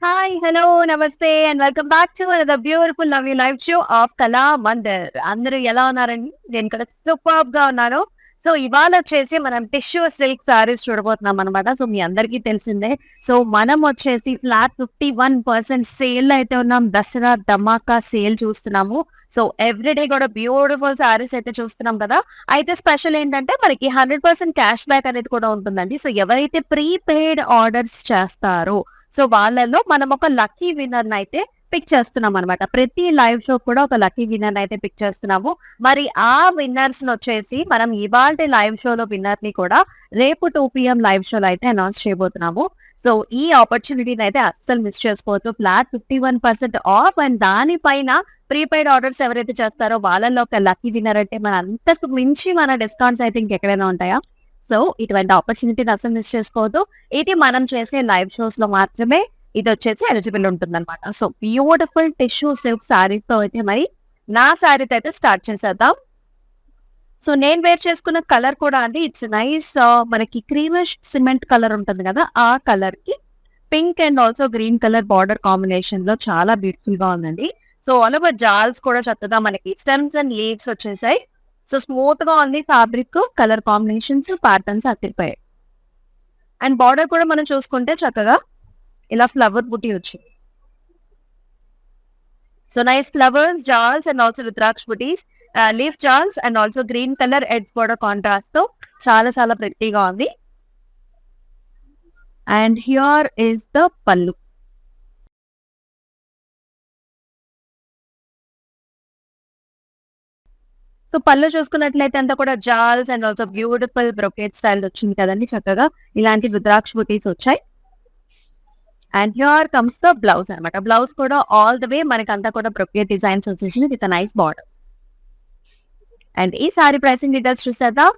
Hi, hello, నమస్తే and welcome back to another beautiful lovely live show off కళా మందిర్. అందరూ ఎలా ఉన్నారండి? నేను కూడా సూపర్బ్‌గా ఉన్నాను. సో, ఇవాళ వచ్చేసి మనం టిష్యూ సిల్క్ సారీస్ చూడబోతున్నాం అనమాట. సో, మీ అందరికీ తెలిసిందే. సో, మనం వచ్చేసి ఫ్లాట్ 51% సేల్‌లో అయితే ఉన్నాం. దసరా ధమాకా సేల్ చూస్తున్నాము. సో, ఎవ్రీడే కూడా బ్యూటిఫుల్ సారీస్ అయితే చూస్తున్నాం కదా! అయితే స్పెషల్ ఏంటంటే మనకి 100% క్యాష్ బ్యాక్ అనేది కూడా ఉంటుందండి. సో, ఎవరైతే ప్రీపెయిడ్ ఆర్డర్స్ చేస్తారో సో వాళ్ళలో మనం ఒక లక్కీ విన్నర్‌ని అయితే పిక్ చేస్తున్నాం అనమాట. ప్రతి లైవ్ షో కూడా ఒక లక్కీ విన్నర్‌ని అయితే పిక్ చేస్తున్నాము. మరి ఆ విన్నర్స్‌నొచ్చేసి మనం ఇవాల్టి లైవ్ షోలో విన్నర్‌ని కూడా రేపు 2 పీఎం లైవ్ షోలో అయితే అనౌన్స్ చేయబోతున్నాము. సో ఈ ఆపర్చునిటీని అయితే అస్సలు మిస్ చేసుకోవద్దు. ఫ్లాట్ 51% ఆఫ్ అండ్ దానిపైన ప్రీపెయిడ్ ఆర్డర్స్ ఎవరైతే చేస్తారో వాళ్ళలో ఒక లక్కీ విన్నర్ అంటే మన అంతకు మించి మన డిస్కౌంట్స్ అయితే ఇంకెక్కడైనా ఉంటాయా? సో ఇటువంటి ఆపర్చునిటీని అస్సలు మిస్ చేసుకోవద్దు. ఇది మనం చేసే లైవ్ షోస్‌లో మాత్రమే ఇదొచ్చేసి ఎలిజిబుల్ ఉంటుందన్నమాట. సో, బ్యూటిఫుల్ టిష్యూ సిల్క్ సారీస్‌తో అయితే మరి నా సారీతో అయితే స్టార్ట్ చేసేద్దాం. సో, నేను వేర్ చేసుకున్న కలర్ కూడా అండి ఇట్స్ నైస్ మనకి క్రీమిష్ సిమెంట్ కలర్ ఉంటుంది కదా! ఆ కలర్‌కి pink and also green colour border కాంబినేషన్‌లో చాలా బ్యూటిఫుల్‌గా ఉందండి. సో, ఆల్ ఓవర్ జాల్స్ కూడా చక్కగా మనకి స్టెమ్స్ అండ్ లీవ్స్ వచ్చేసాయి. సో, స్మూత్‌గా ఉంది ఫ్యాబ్రిక్, కలర్ కాంబినేషన్స్, ప్యాటర్న్స్ అదిరిపోయాయి. అండ్ బార్డర్ కూడా మనం చూసుకుంటే చక్కగా ఇలా ఫ్లవర్ బుటీ వచ్చింది. సో నైస్ ఫ్లవర్స్, జాల్స్ అండ్ ఆల్సో రుద్రాక్ష బుటీస్, లీఫ్ జాల్స్ and also green colour edge border contrast తో చాలా చాలా ప్రెట్టీగా ఉంది. And here is the pallu. So pallu చూసుకున్నట్లయితే అంతా కూడా జాల్స్ and also beautiful brocade style వచ్చింది కదండి. చక్కగా ఇలాంటి రుద్రాక్ష బుటీస్ వచ్చాయి. And here comes the blouse అనమాట. బ్లౌజ్ కూడా ఆల్ ద వే మనకంతా కూడా బ్రొకేట్ డిజైన్స్ వచ్చేసింది విత్ నైస్ బార్డర్. అండ్ ఈ సారీ ప్రైసింగ్ డీటెయిల్స్ చూసేద్దాం.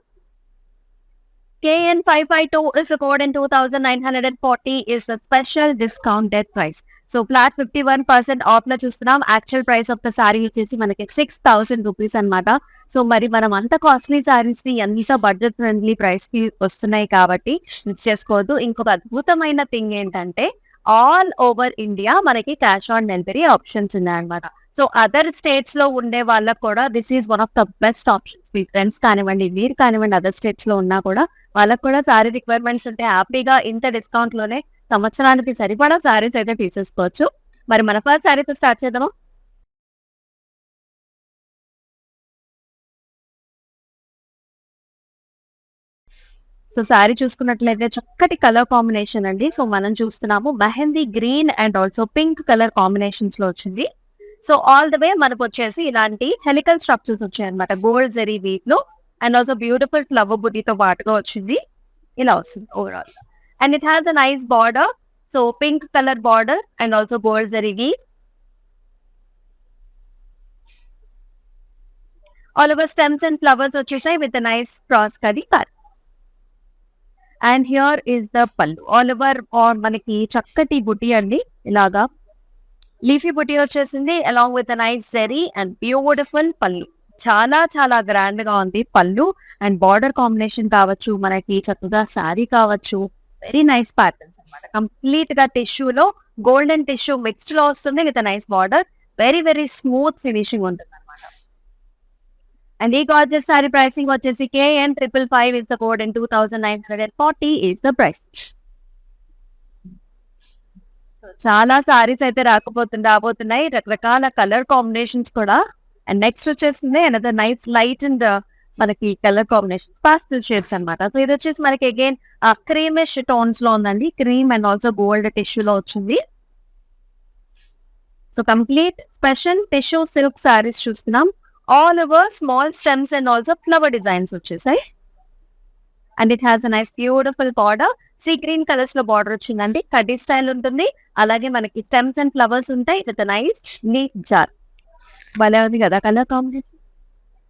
KN552 is the code and 2,940 is the special discounted price. So flat 51% of లో చూస్తున్నాం. Actual price of the sorry వచ్చేసి మనకి 6,000 రూపీస్ అనమాట. సో మరి మనం అంత కాస్ట్లీ సారీస్ ని ఎంత బడ్జెట్ ఫ్రెండ్లీ ప్రైస్ కి వస్తున్నాయి కాబట్టి మిస్ చేసుకోవద్దు. ఇంకొక అద్భుతమైన థింగ్ ఏంటంటే ఆల్ ఓవర్ ఇండియా మనకి క్యాష్ ఆన్ డెలివరీ ఆప్షన్స్ ఉన్నాయన్నమాట. సో అదర్ స్టేట్స్ లో ఉండే వాళ్ళకు కూడా this is one of the best options. Me friends కానివ్వండి, మీరు కానివ్వండి, అదర్ స్టేట్స్ లో ఉన్నా కూడా వాళ్ళకి కూడా సారీ రిక్వైర్మెంట్స్ ఉంటే హ్యాపీగా ఇంత డిస్కౌంట్ లోనే సంవత్సరానికి సరిపడా సారీస్ అయితే తీసేసుకోవచ్చు. మరి మన ఫస్ట్ సారీతో స్టార్ట్ చేద్దామా? సో సారీ చూసుకున్నట్లయితే చక్కటి కలర్ కాంబినేషన్ అండి. సో మనం చూస్తున్నాము mehndi green and also pink colour combinations లో వచ్చింది. సో ఆల్ ద వే మనకు వచ్చేసి ఇలాంటి హెలికల్ స్ట్రక్చర్స్ వచ్చాయి అనమాట. గోల్డ్ జరీ వీట్ లో అండ్ ఆల్సో బ్యూటిఫుల్ ఫ్లవర్ బుటీతో పాటుగా వచ్చింది. ఇలా వస్తుంది overall. And it has a nice border. So pink colour border and also gold zari weave. All over stems and flowers వచ్చేసాయి విత్ నైస్ క్రాస్ కడి cut. And here is the pallu. All over మనకి చక్కటి బుటీ అండి. ఇలాగా లీఫీ బుటీ వచ్చేసింది along with nice zari and beautiful pallu. చాలా చాలా grand గా ఉంది పల్లు. అండ్ బార్డర్ కాంబినేషన్ కావచ్చు, మనకి చక్కగా శారీ కావచ్చు, వెరీ నైస్ ప్యాటర్న్స్ అనమాట. కంప్లీట్ గా టిష్యూలో గోల్డెన్ టిష్యూ మిక్స్డ్ లో వస్తుంది with nice border. Very very smooth finishing ఉంటుంది అనమాట. అండ్ ఈ గార్జెస్ సారీ ప్రైసింగ్ వచ్చేసి KN555 is the code and 2,940 is the price. చాలా సారీస్ అయితే రాబోతున్నాయి. రకరకాల కలర్ కాంబినేషన్స్ కూడా. అండ్ నెక్స్ట్ వచ్చేసింది అనదర్ నైస్ లైట్ అండ్ మనకి కలర్ కాంబినేషన్ పాస్టల్ షేడ్స్ అన్నమాట. సో ఇది వచ్చేసి మనకి అగైన్ క్రీమిష్ టోన్స్ లో ఉందండి. Cream and also gold tissue లో వచ్చింది. So complete special tissue silk saris చూస్తున్నాం. All over small stems and also flower designs వచ్చేసాయి. And it has a nice beautiful border. Sea green colours లో border వచ్చిందండి. కడ్డీ style ఉంటుంది. అలాగే మనకి స్టెమ్స్ అండ్ ఫ్లవర్స్ ఉంటాయి విత్ నైస్ నీట్ జార్. భలే ఉంది కదా colour combination.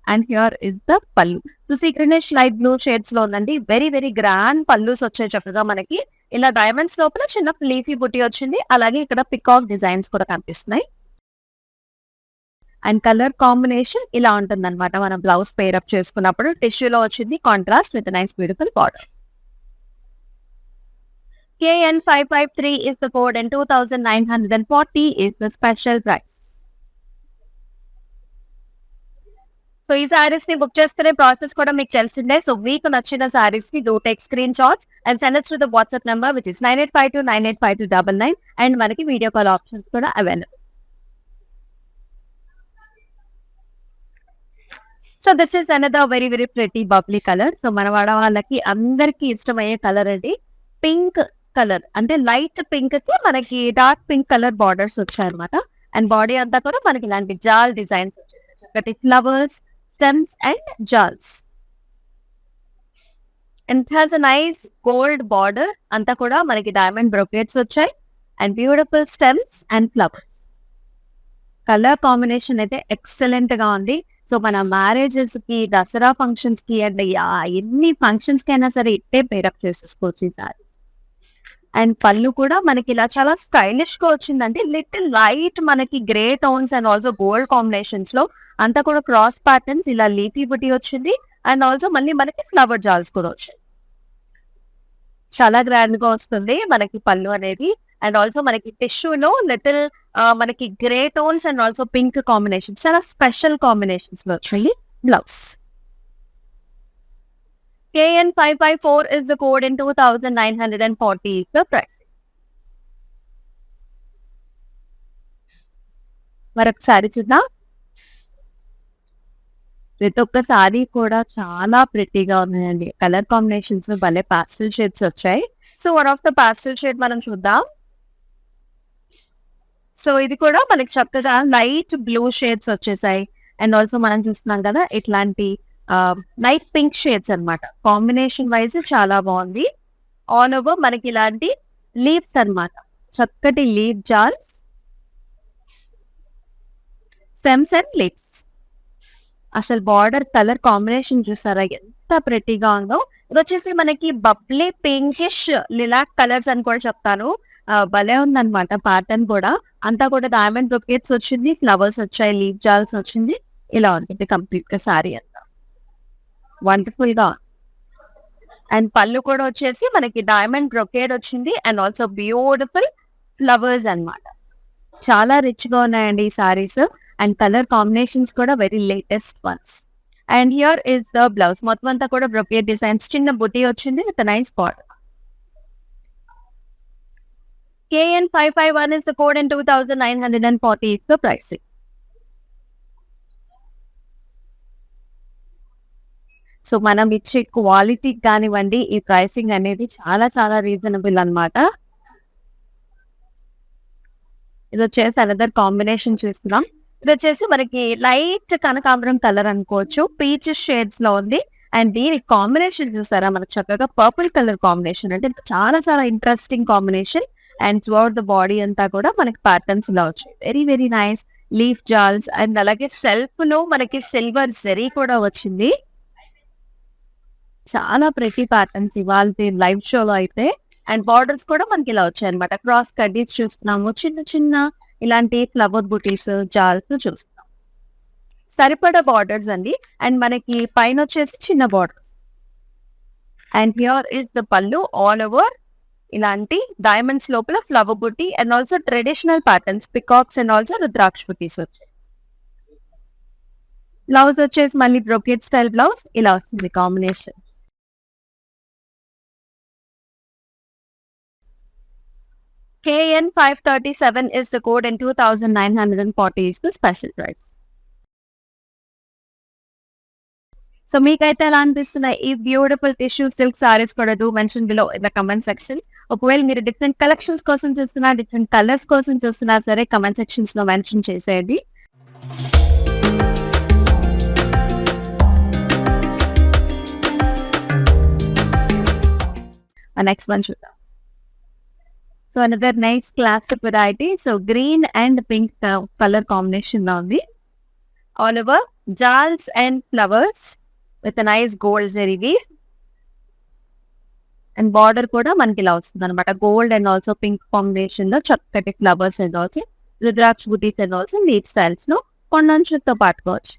And here is the pallu. So sea greenish light blue shades లో ఉందండి. వెరీ వెరీ గ్రాండ్ పల్లూస్ వచ్చాయి చక్కగా మనకి. ఇలా డైమండ్స్ లోపల చిన్న లీఫీ బుట్టి వచ్చింది. అలాగే ఇక్కడ పికాక్ డిజైన్స్ కూడా కనిపిస్తున్నాయి. అండ్ కలర్ కాంబినేషన్ ఇలా ఉంటుందన్నమాట. మనం బ్లౌజ్ పేర్ అప్ చేసుకున్నప్పుడు టిష్యూలో వచ్చింది contrast with nice beautiful border. KN553 is the code and 2,940 is the special price. So ఈ సారీస్ ని బుక్ చేసుకునే ప్రాసెస్ కూడా మీకు తెలిసిందే. సో మీకు నచ్చిన సారీస్ ని do take screenshots and send us to the WhatsApp number which is 9852985299 and మనకి వీడియో కాల్ ఆప్షన్స్ కూడా available. So this is another very very pretty bubbly colour. సో మన వాళ్ళకి అందరికి ఇష్టమయ్యే కలర్ అండి. పింక్ కలర్ అంటే లైట్ పింక్ కి మనకి డార్క్ పింక్ కలర్ బార్డర్స్ వచ్చాయి అనమాట. అండ్ బాడీ అంతా కూడా మనకి ఇలాంటి జాల్ డిజైన్స్ వచ్చాయి. ఒకటి flowers, stems and jewels. And it has a nice gold border. అంతా కూడా మనకి డైమండ్ బ్రోకెట్స్ వచ్చాయి and beautiful stems and flowers. Colour combination అయితే ఎక్సలెంట్ గా ఉంది. సో మన మ్యారేజెస్ కి, దసరా ఫంక్షన్స్ కి అండ్ ఎన్ని ఫంక్షన్స్ కి అయినా సరే ఇట్టే పేరప్ చేసేసుకోవచ్చు ఈ సారీస్. అండ్ పళ్ళు కూడా మనకి ఇలా చాలా స్టైలిష్ గా వచ్చిందండి. లిటిల్ లైట్ మనకి grey tones and also gold combinations లో అంతా కూడా క్రాస్ ప్యాటర్న్స్ ఇలా లీఫీ బుటీ వచ్చింది అండ్ ఆల్సో మళ్ళీ మనకి ఫ్లవర్ జాల్స్ కూడా వచ్చాయి. చాలా గ్రాండ్ గా వస్తుంది మనకి పళ్ళు అనేది. అండ్ ఆల్సో మనకి టిష్యూలో లిటిల్ మనకి grey tones and also pink combinations చాలా స్పెషల్ కాంబినేషన్స్ లో వచ్చాయి. Blouse KN554 is the code and 2,940 is the price. మరొకసారి చూద్దాం. ప్రతి ఒక్క సారీ కూడా చాలా ప్రిటీగా ఉన్నాయండి. కలర్ కాంబినేషన్స్ భలే పాస్టల్ షేడ్స్ వచ్చాయి. So one of the pastel shade మనం చూద్దాం. సో ఇది కూడా మనకి చక్కగా లైట్ బ్లూ షేడ్స్ వచ్చేసాయి. అండ్ ఆల్సో మనం చూస్తున్నాం కదా ఇట్లాంటి లైట్ పింక్ షేడ్స్ అన్నమాట. కాంబినేషన్ వైజ్ చాలా బాగుంది. ఆల్ ఓవర్ మనకి ఇలాంటి లీవ్స్ అన్నమాట. చక్కటి లీవ్ జాల్స్, స్టెమ్స్ అండ్ లీవ్స్. అసలు బార్డర్ కలర్ కాంబినేషన్ చూసారా ఎంత ప్రెటీగా ఉందో. ఇది వచ్చేసి మనకి బబ్లీ పింకిష్ లిలాక్ కలర్స్ అని కూడా చెప్తాను. భలే ఉందన్నమాట ప్యాటర్న్ కూడా. అంతా కూడా డైమండ్ బ్రొకెట్స్ వచ్చింది, ఫ్లవర్స్ వచ్చాయి, లీవ్ జాల్స్ వచ్చింది. ఇలా ఉంటుంది కంప్లీట్ గా సారీ అంతా. వండర్ఫుల్ గా. అండ్ పళ్ళు కూడా వచ్చేసి మనకి డైమండ్ బ్రొకేడ్ వచ్చింది అండ్ ఆల్సో బ్యూటిఫుల్ ఫ్లవర్స్ అన్నమాట. చాలా రిచ్ గా ఉన్నాయండి ఈ సారీస్. అండ్ కలర్ కాంబినేషన్స్ కూడా very latest once. And here is the blouse. మొత్తం అంతా కూడా బ్రొకేడ్ డిజైన్స్, చిన్న బుటీ వచ్చింది with nice border. KN551 is the code and 2,940 is the pricing. So మనం ఇచ్చే క్వాలిటీ కానివ్వండి, ఈ ప్రైసింగ్ అనేది చాలా చాలా రీజనబుల్ అన్నమాట. ఇది వచ్చేసి అనదర్ కాంబినేషన్ చూస్తున్నాం. ఇది వచ్చేసి మనకి లైట్ కనకాంబరం కలర్ అనుకోవచ్చు, పీచ్ షేడ్స్ లో ఉంది. అండ్ దీని కాంబినేషన్ చూసారా మనకు చక్కగా పర్పుల్ కలర్ కాంబినేషన్. అంటే చాలా చాలా interesting combination. And throughout the body అంతా కూడా మనకి ప్యాటర్న్స్ ఇలా వచ్చాయి. వెరీ వెరీ నైస్ లీఫ్ జాల్స్. అండ్ అలాగే సెల్ఫ్ లో మనకి సిల్వర్ జరీ కూడా వచ్చింది. చాలా ప్రెటీ ప్యాటర్న్స్ ఇవాళ లైవ్ షోలో అయితే. అండ్ బార్డర్స్ కూడా మనకి ఇలా వచ్చాయి అనమాట. క్రాస్ కడ్డీస్ చూస్తున్నాము, చిన్న చిన్న ఇలాంటి ఫ్లవర్ బుటీస్, జాల్స్ చూస్తున్నాం. సరిపడా బార్డర్స్ అండి. అండ్ మనకి పైన వచ్చేసి చిన్న borders. And here is the pallu. All over ఇలాంటి డైమండ్స్ లోపల ఫ్లవర్ బుటీ and also traditional patterns, peacocks and also rudraksha బుటీస్ వచ్చాయి. బ్లౌజ్ వచ్చేసి మళ్ళీ బ్రోకెట్ స్టైల్ బ్లౌజ్ ఇలా వస్తుంది combination. KN537 is the code and 2,940 is the special price. So మీకైతే ఎలా అనిపిస్తున్నాయి ఈ బ్యూటిఫుల్ టిష్యూ సిల్క్ సారీస్ కూడా do mention below in the comment section. ఒకవేళ మీరు డిఫరెంట్ కలెక్షన్స్ కోసం చూస్తున్నా, డిఫరెంట్ కలర్స్ కోసం చూస్తున్నా సరే కమెంట్ సెక్షన్స్ లో మెన్షన్ చేసేయండి. నెక్స్ట్ వన్ చూద్దాం. So another nice classic variety. So green and pink colour combination లో ఉంది. ఆల్ ఓవర్ జాల్స్ and flowers with nice gold zari weave. And border కూడా మనకి ఇలా వస్తుంది అనమాట. Gold and also pink combination లో చక్కటి flowers and also rudraksha butis and also leaf styles లో కొండంచుతో పాటుకోవచ్చు.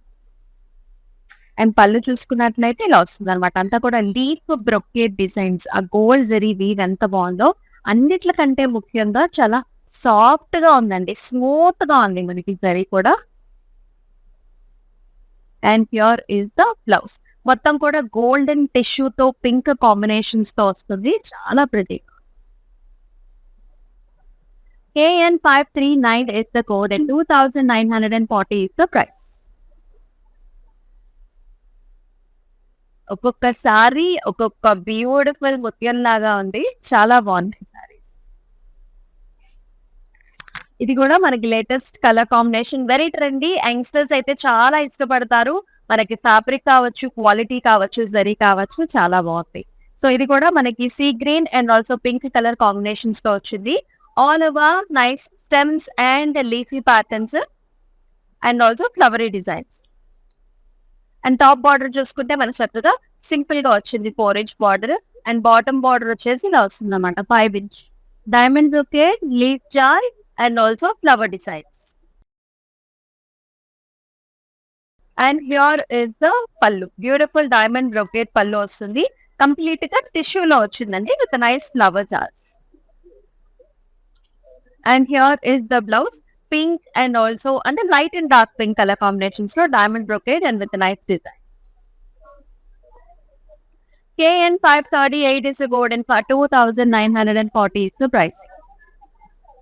అండ్ పళ్ళు చూసుకున్నట్లయితే ఇలా వస్తుంది అనమాట. అంతా కూడా లీఫ్ బ్రొకేట్ డిజైన్స్. ఆ గోల్డ్ జరీ వీవ్ ఎంత బాగుందో అన్నిట్లకంటే ముఖ్యంగా చాలా సాఫ్ట్ గా ఉందండి. స్మూత్ గా ఉంది మనకి జరీ కూడా. And here is the blouse. మొత్తం కూడా గోల్డెన్ టిష్యూతో పింక్ కాంబినేషన్స్ తో వస్తుంది. చాలా pretty. KN539 is the code and 2,940 is the price. ఒక్కొక్కసారి ఒక్కొక్క బ్యూటిఫుల్ ముత్యం లాగా ఉంది. చాలా బాగుంది సారీస్. ఇది కూడా మనకి latest colour combination. Very trendy. Youngsters అయితే చాలా ఇష్టపడతారు. మనకి ఫ్యాబ్రిక్ కావచ్చు, క్వాలిటీ కావచ్చు, జరీ కావచ్చు, చాలా బాగుంది. సో ఇది కూడా మనకి sea green and also pink colour combinations తో వచ్చింది. All over nice stems and leafy patterns and also flowery designs. And top border చూసుకుంటే మనకు చక్కగా సింపుల్ గా వచ్చింది 4 inch border. And bottom border వచ్చేసి ఇలా వస్తుంది అనమాట 5 ఇంచ్. డైమండ్ బ్రొకేడ్, లీఫ్ జార్ and also flower designs. And here is the pallu. Beautiful diamond brocade pallu వస్తుంది. కంప్లీట్ గా టిష్యూ లో వచ్చిందండి విత్ నైస్ ఫ్లవర్ జార్స్. And here is the blouse. Pink and also అంటే light and dark pink colour combinations లో diamond brocade and with nice design. KN538 is the code and for 2,940 is the price.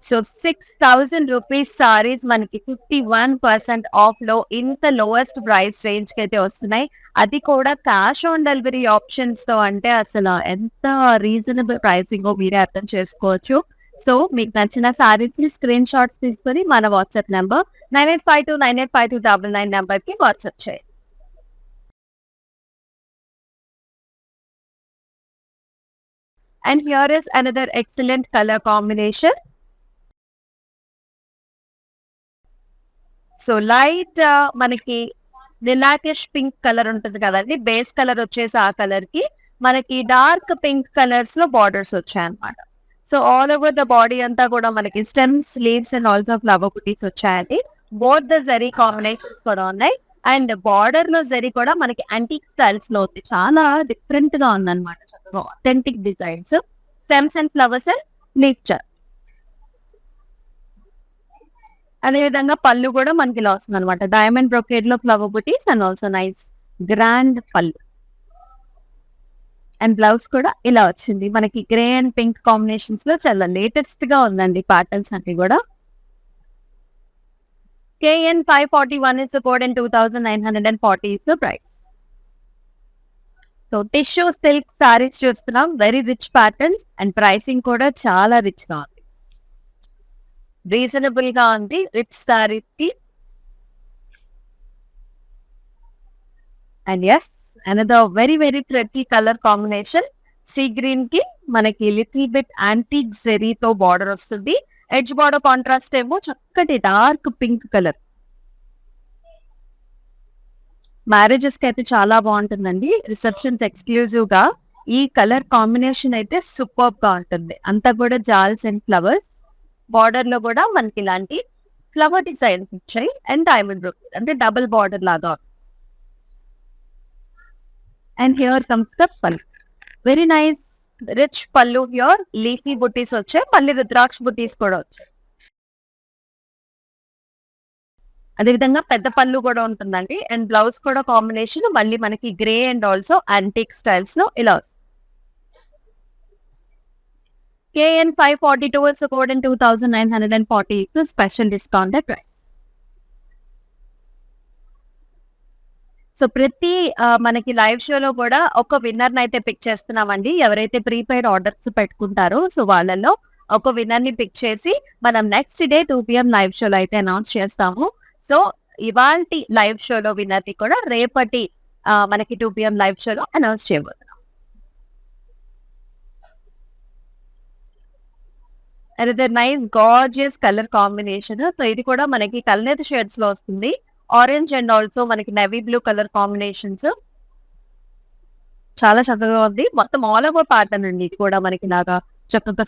So 6,000 rupees saris మనకి 51% of లో ఇంత lowest price range కి అయితే వస్తున్నాయి. అది కూడా క్యాష్ ఆన్ డెలివరీ ఆప్షన్స్ తో. అంటే అసలు ఎంత రీజనబుల్ ప్రైసింగ్ మీరే అర్థం చేసుకోవచ్చు. సో మీకు నచ్చిన సారీస్ ని స్క్రీన్ షాట్స్ తీసుకొని మన వాట్సాప్ నెంబర్ 9852985299 నెంబర్ కి వాట్సాప్ చేయండి. And here is another excellent color combination. So light మనకి లిలాకిష్ పింక్ కలర్ ఉంటుంది కదండి. బేస్ కలర్ వచ్చేసి ఆ కలర్ కి మనకి డార్క్ పింక్ కలర్స్ లో బార్డర్స్ వచ్చాయి అనమాట. So all over the body అంతా కూడా మనకి stems, leaves and also flower బుటీస్ వచ్చాయండి. బోత్ ద జరీ కాంబినేషన్స్ కూడా ఉన్నాయి. అండ్ బార్డర్ లో జరీ కూడా మనకి యాంటిక్ స్టైల్స్ లో ఉంది. చాలా డిఫరెంట్ గా ఉందన్నమాట. Authentic designs, stems and flowers and nature. అదే విధంగా పళ్ళు కూడా మనకి ఇలా వస్తుంది అనమాట. డైమండ్ బ్రొకేడ్ లో flower buttis and also nice grand పళ్ళు. అండ్ బ్లౌజ్ కూడా ఇలా వచ్చింది. మనకి గ్రే అండ్ పింక్ కాంబినేషన్స్ లో చాలా లేటెస్ట్ గా ఉందండి ప్యాటర్న్స్ అన్ని కూడా. KN541 is the code and 2,940 is the price. So tissue silk saris చూస్తున్నాం. Very rich patterns and pricing కూడా చాలా రిచ్ గా ఉంది. రీజనబుల్ గా ఉంది రిచ్ సారీస్ కి. And as another very very pretty colour combination. Sea green కి మనకి లిటిల్ బిట్ యాంటిక్ జెరీతో బార్డర్ వస్తుంది. ఎడ్జ్ బార్డర్ కాంట్రాస్ట్ ఏమో చక్కటి డార్క్ పింక్ కలర్. మ్యారేజెస్ కి అయితే చాలా బాగుంటుందండి. రిసెప్షన్స్ ఎక్స్క్లూజివ్ గా ఈ కలర్ కాంబినేషన్ అయితే సూపర్ గా ఉంటుంది. అంతా కూడా జాల్స్ అండ్ ఫ్లవర్స్. బార్డర్ లో కూడా మనకి ఇలాంటి ఫ్లవర్ డిజైన్స్ వచ్చాయి. అండ్ డైమండ్ బ్రొకేడ్ అంటే డబుల్ బార్డర్ లాగా. అండ్ హియర్ కమ్స్ ద పల్లు. వెరీ నైస్ రిచ్ పల్లు. హియర్ లీఫీ బుటీస్ వచ్చాయి. మళ్ళీ రుద్రాక్ష బుటీస్ కూడా వచ్చాయి. అదేవిధంగా పెద్ద పళ్ళు కూడా ఉంటుందండి. అండ్ బ్లౌజ్ కూడా కాంబినేషన్ మళ్ళీ మనకి grey and also antique styles లో ఇలా వస్తుంది. KN542 is the code and 2,940 is the special discounted price. So ప్రతి మనకి లైవ్ షోలో కూడా ఒక విన్నర్ అయితే పిక్ చేస్తున్నామండి. ఎవరైతే ప్రీపెయిడ్ ఆర్డర్స్ పెట్టుకుంటారో సో వాళ్ళలో ఒక విన్నర్ ని పిక్ చేసి మనం నెక్స్ట్ డే 2 PM లైవ్ షోలో అయితే అనౌన్స్ చేస్తాము. సో ఇవాల్టి లైవ్ షోలో విన్నర్ ని కూడా రేపటి మనకి 2 PM లైవ్ షోలో అనౌన్స్ చేయబోతున్నాం. అదే nice gorgeous colour combination. So ఇది కూడా మనకి కల్నేత షేడ్స్ లో వస్తుంది. ఆరెంజ్ అండ్ ఆల్సో మనకి నెవీ బ్లూ కలర్ కాంబినేషన్స్. చాలా చక్కగా ఉంది. మొత్తం ఆల్ ఓవర్ ప్యాటర్న్ అండి. ఇది కూడా మనకి లాగా చక్కగా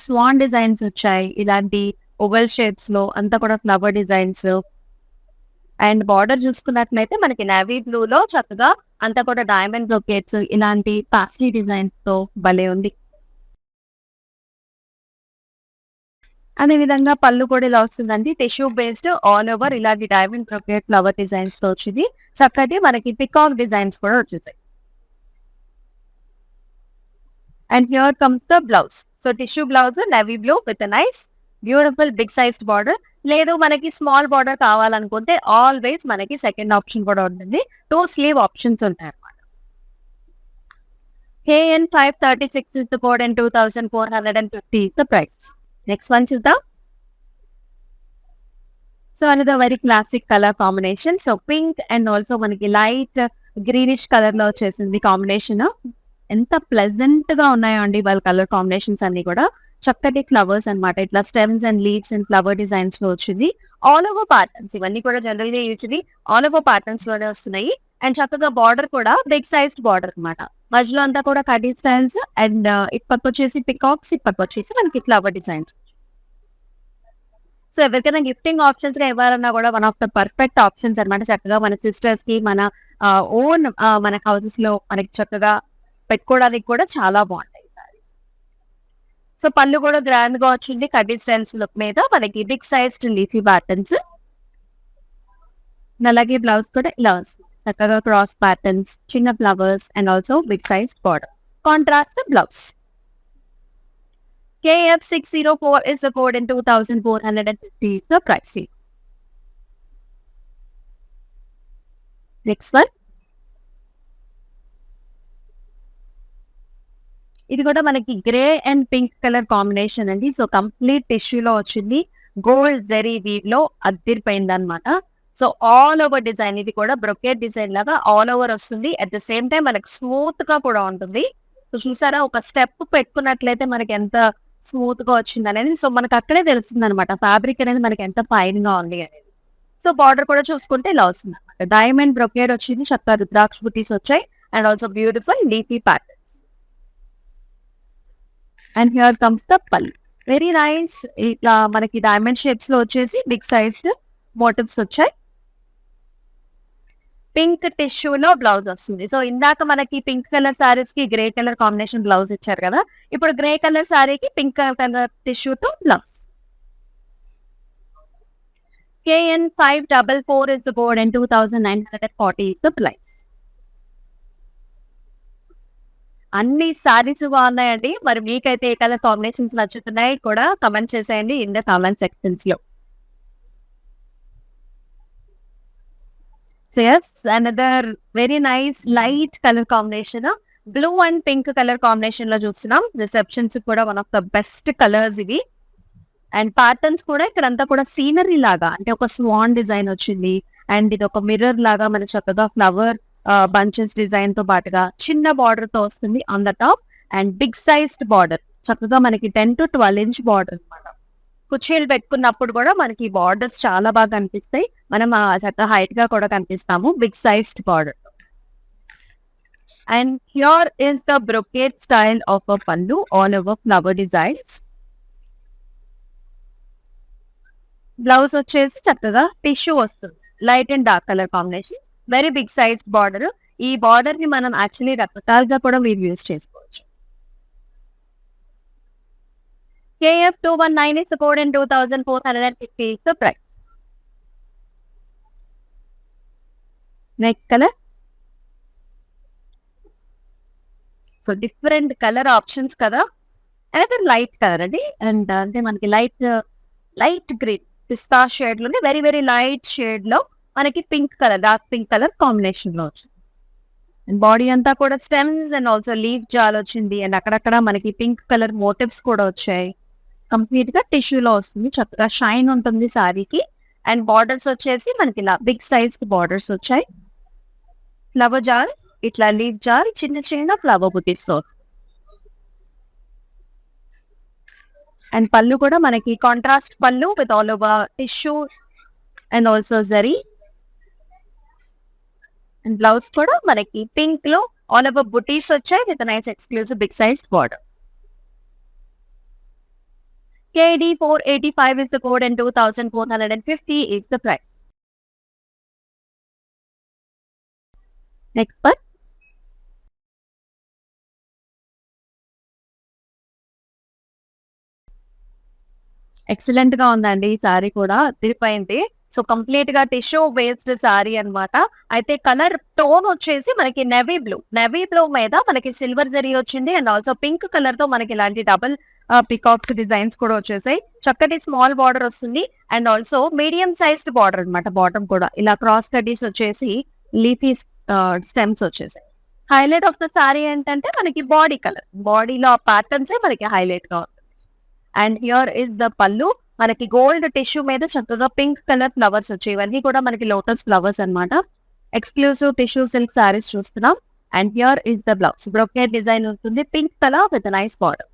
స్వాన్ డిజైన్స్ వచ్చాయి. ఇలాంటి ఓవెల్ షేడ్స్ లో అంతా కూడా ఫ్లవర్ డిజైన్స్. అండ్ బార్డర్ చూసుకున్నట్లయితే మనకి నేవీ బ్లూ లో చక్కగా అంతా కూడా డైమండ్ బ్రొకేట్స్ ఇలాంటి పాస్లీ డిజైన్స్ తో భలే ఉంది. అదే విధంగా పళ్ళు కూడా ఇలా వస్తుందండి. టిష్యూ బేస్డ్ ఆల్ ఓవర్ ఇలాంటి డైమండ్ బ్రొకేట్ ఫ్లవర్ డిజైన్స్ తో వచ్చింది. చక్కటి మనకి పికాక్ డిజైన్స్ కూడా వచ్చేసాయి. And here comes the blouse. So tissue blouse navy blue with nice beautiful big sized border. లేదు మనకి స్మాల్ బార్డర్ కావాలనుకుంటే ఆల్వేస్ మనకి సెకండ్ ఆప్షన్ కూడా ఉంటుంది. 2 స్లీవ్ ఆప్షన్స్ ఉంటాయి అన్నమాట. KN 536 is the code and 2450 is the price. Next one చూద్దాం. So another very classic colour combination. So pink and also మనకి లైట్ గ్రీనిష్ కలర్ లో వచ్చేసింది కాంబినేషన్. ఎంత ప్లెజెంట్ గా ఉన్నాయో అండి వాళ్ళ కలర్ కాంబినేషన్స్ అన్ని కూడా. చక్కటి ఫ్లవర్స్ అన్నమాట. ఇట్లా stems and leaves and flower designs లో వచ్చింది. ఆల్ ఓవర్ ప్యాటర్న్స్ ఇవన్నీ కూడా జనరల్ గా యూజువల్లీ ఆల్ ఓవర్ ప్యాటర్న్స్ లోనే వస్తున్నాయి. అండ్ చక్కగా బార్డర్ కూడా బిగ్ సైజ్డ్ బార్డర్ అన్నమాట. మధ్యలో అంతా కూడా కటీ స్టైల్స్ అండ్ ఇప్పటికి వచ్చేసి పికాక్స్, ఇప్పటికి వచ్చేసి మనకి ఫ్లవర్ డిజైన్స్. సో ఎవరికైనా గిఫ్టింగ్ ఆప్షన్స్ గా ఇవ్వాలన్నా కూడా one of the perfect options అన్నమాట. చక్కగా మన సిస్టర్స్ కి మన ఓన్ మన హౌసెస్ లో మనకి చక్కగా పెట్టుకోవడానికి కూడా చాలా బాగుంటాయి సారీస్. సో పళ్ళు కూడా గ్రాండ్ గా వచ్చింది. కడ్డీ స్టైల్స్ లుక్ మీద మనకి బిగ్ సైజ్డ్ లీఫీ ప్యాటర్న్స్. అలాగే బ్లౌజ్ కూడా ఇలా వస్తుంది. చక్కగా క్రాస్ ప్యాటర్న్స్, చిన్న flowers and also big size border. Contrast blouse. KF604 is the code and 2450 is the pricing. Next one. ఇది కూడా మనకి grey and pink colour combination అండి. సో కంప్లీట్ టిష్యూలో వచ్చింది. గోల్డ్ జరీ వీవ్ లో అద్దరిపోయింది అనమాట. సో ఆల్ ఓవర్ డిజైన్ ఇది కూడా బ్రొకేట్ డిజైన్ లాగా ఆల్ ఓవర్ వస్తుంది. అట్ ద సేమ్ టైం మనకి స్మూత్ గా కూడా ఉంటుంది. సో చూసారా ఒక స్టెప్ పెట్టుకున్నట్లయితే మనకి ఎంత స్మూత్ గా వచ్చింది అనేది. సో మనకు అక్కడే తెలుస్తుంది అనమాట ఫ్యాబ్రిక్ అనేది మనకి ఎంత ఫైన్ గా ఉంది అనేది. సో బార్డర్ కూడా చూసుకుంటే ఇలా వస్తుంది అనమాట. డైమండ్ బ్రొకేట్ వచ్చింది. చక్కగా రుద్రాక్ష బుటీస్ వచ్చాయి and also beautiful leafy patterns. And here comes the pallu. Very nice. ఇట్లా మనకి డైమండ్ షేప్స్ లో వచ్చేసి బిగ్ సైజ్డ్ మోటివ్స్ వచ్చాయి. పింక్ టిష్యూలో బ్లౌజ్ వస్తుంది. సో ఇందాక మనకి పింక్ కలర్ సారీస్ కి గ్రే కలర్ కాంబినేషన్ బ్లౌజ్ ఇచ్చారు కదా. ఇప్పుడు గ్రే కలర్ సారీకి పింక్ కలర్ టిష్యూతో blouse. KN 544 is the code and 2940 is the price. అన్ని సారీస్ బాగున్నాయండి. మరి మీకైతే ఏ కలర్ కాంబినేషన్స్ నచ్చుతున్నాయి కూడా కమెంట్ చేసేయండి ఇన్ ద కామెంట్ సెక్షన్స్ లో. Yes, another very nice light color combination. Blue and pink colour combination లో చూస్తున్నాం. రిసెప్షన్స్ కూడా one of the best colours ఇవి. అండ్ ప్యాటర్న్స్ కూడా ఇక్కడంతా కూడా సీనరీ లాగా అంటే ఒక స్వాన్ డిజైన్ వచ్చింది. అండ్ ఇది ఒక మిర్రర్ లాగా మన చక్కగా ఫ్లవర్ బంచెస్ డిజైన్ తో పాటుగా చిన్న బార్డర్ తో వస్తుంది on the top. And big sized border చక్కగా మనకి 10 to 12 inch బార్డర్ అనమాట. కుర్చీలు పెట్టుకున్నప్పుడు కూడా మనకి బార్డర్స్ చాలా బాగా కనిపిస్తాయి. మనం చక్కగా హైట్ గా కూడా కనిపిస్తాము big sized border. And here is the brocade style of a pallu all over flower designs. Blouse వచ్చేసి చక్కగా టిష్యూ వస్తుంది. Light and dark colour combination. Very big size border. ఈ బార్డర్ ని మనం యాక్చువల్లీ రకరకాలుగా కూడా మీరు యూజ్ చేసుకోవచ్చు. KF 219 is the code and 2450 is the price. Next colour. So different colour options కదా. అనేది లైట్ కలర్ అండి. అండ్ అంటే మనకి లైట్ గ్రీన్ పిస్తా షేడ్ లోనే వెరీ వెరీ లైట్ షేడ్ లో మనకి pink colour dark pink colour combination లో వచ్చింది. బాడీ అంతా కూడా స్టెమ్స్ అండ్ ఆల్సో లీవ్ జాల్ వచ్చింది. అండ్ అక్కడక్కడ మనకి పింక్ కలర్ మోటివ్స్ కూడా వచ్చాయి. కంప్లీట్ గా టిష్యూలో వస్తుంది. చక్కగా షైన్ ఉంటుంది సారీకి. అండ్ బార్డర్స్ వచ్చేసి మనకి ఇలా బిగ్ సైజ్ కి బార్డర్స్ వచ్చాయి. ఫ్లవర్ జార్ ఇట్లా లీవ్ జార్ చిన్న చిన్న ఫ్లవర్ బుటీస్. అండ్ పళ్ళు కూడా మనకి contrast pallu with all over tissue and also zari. And blouse కూడా మనకి పింక్ లో ఆల్ ఓవర్ బుటీస్ వచ్చాయి with nice exclusive big size border. KD 485 is the code and 2450 is the price. Next one. Excellent గా ఉందండి ఈ sorry కూడా అదిరిపోయింది. సో కంప్లీట్ గా టిష్యూ బేస్డ్ సారీ అన్నమాట. అయితే కలర్ టోన్ వచ్చేసి మనకి నెవీ బ్లూ మీద మనకి సిల్వర్ జరీ వచ్చింది. అండ్ ఆల్సో పింక్ కలర్ తో మనకి ఇలాంటి డబుల్ పికాక్స్ డిజైన్స్ కూడా వచ్చేసాయి. చక్కటి స్మాల్ బార్డర్ వస్తుంది. And also medium sized border అన్నమాట. బాటమ్ కూడా ఇలా క్రాస్ కటీస్ వచ్చేసి లీఫీ స్టెమ్స్ వచ్చేసాయి. హైలైట్ ఆఫ్ ద సారీ ఏంటంటే మనకి బాడీ కలర్. బాడీలో ఆ ప్యాటర్న్స్ మనకి హైలైట్ గా ఉంటుంది. అండ్ హియర్ ఇస్ ద పల్లు. మనకి గోల్డ్ టిష్యూ మీద చక్కగా పింక్ కలర్ ఫ్లవర్స్ వచ్చాయి. ఇవన్నీ కూడా మనకి లోటస్ ఫ్లవర్స్ అన్నమాట. ఎక్స్క్లూసివ్ టిష్యూ సిల్క్ సారీస్ చూస్తున్నాం. And here is the blouse. Brocade design ఉంటుంది. Pink colour with nice border.